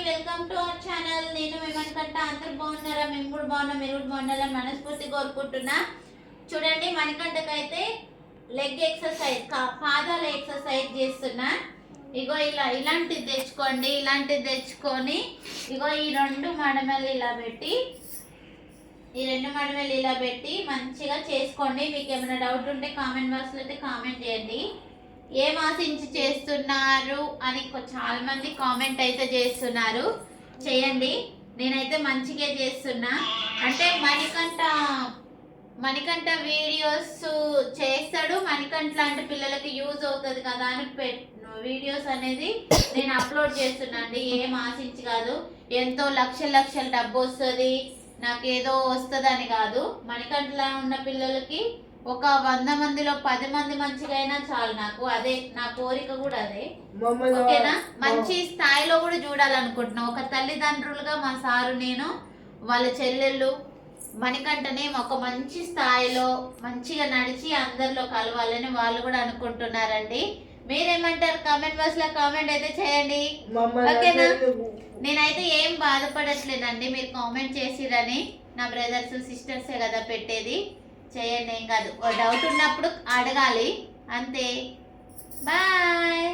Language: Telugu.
Welcome to our channel. నేను మణికంఠ. అందరూ బాగున్నారా? మేము కూడా బాగున్నాం, మీరు కూడా బాగుండాలని మనస్ఫూర్తిగా కోరుకుంటున్నా. చూడండి, మణికంఠకైతే లెగ్ ఎక్సర్సైజ్, పాదాల ఎక్సర్సైజ్ చేస్తున్నా. ఇగో ఇలాంటిది తెచ్చుకోండి. ఇలాంటిది తెచ్చుకొని ఇగో ఈ రెండు మడమలు ఇలా పెట్టి మంచిగా చేసుకోండి. మీకు ఏమైనా డౌట్ ఉంటే కామెంట్ బాక్స్లో అయితే కామెంట్ చేయండి. ఏం ఆశించి చేస్తున్నారు అని చాలా మంది కామెంట్ అయితే చేస్తున్నారు. చేయండి, నేనైతే మంచిగా చేస్తున్నా. అంటే మణికంఠ వీడియోస్ చేస్తాడు. మణికంఠ లాంటి పిల్లలకి యూజ్ అవుతుంది కదా అని వీడియోస్ అనేది నేను అప్లోడ్ చేస్తున్నా అండి. ఏం ఆశించి కాదు. ఎంతో లక్షల డబ్బు వస్తుంది, నాకు ఏదో వస్తుంది అని కాదు. మణికంఠలా ఉన్న పిల్లలకి ఒక 100 మందిలో 10 మంది మంచిగా అయినా చాలు. నాకు అదే నా కోరిక కూడా అదే. ఓకేనా? మంచి స్థాయిలో కూడా చూడాలనుకుంటున్నా. ఒక తల్లిదండ్రులుగా మా సారు, నేను, వాళ్ళ చెల్లెళ్ళు మణికంఠని ఒక మంచి స్థాయిలో మంచిగా నడిచి అందరిలో కలవాలని వాళ్ళు కూడా అనుకుంటున్నారండి. మీరేమంటారు? కామెంట్ బాక్స్ లో కామెంట్ అయితే చేయండి. ఓకేనా? నేనైతే ఏం బాధపడట్లేదండి మీరు కామెంట్ చేసిరని. నా బ్రదర్స్ సిస్టర్సే కదా పెట్టేది. చేయండి, ఏం కాదు. డౌట్ ఉన్నప్పుడు అడగాలి అంతే. బాయ్.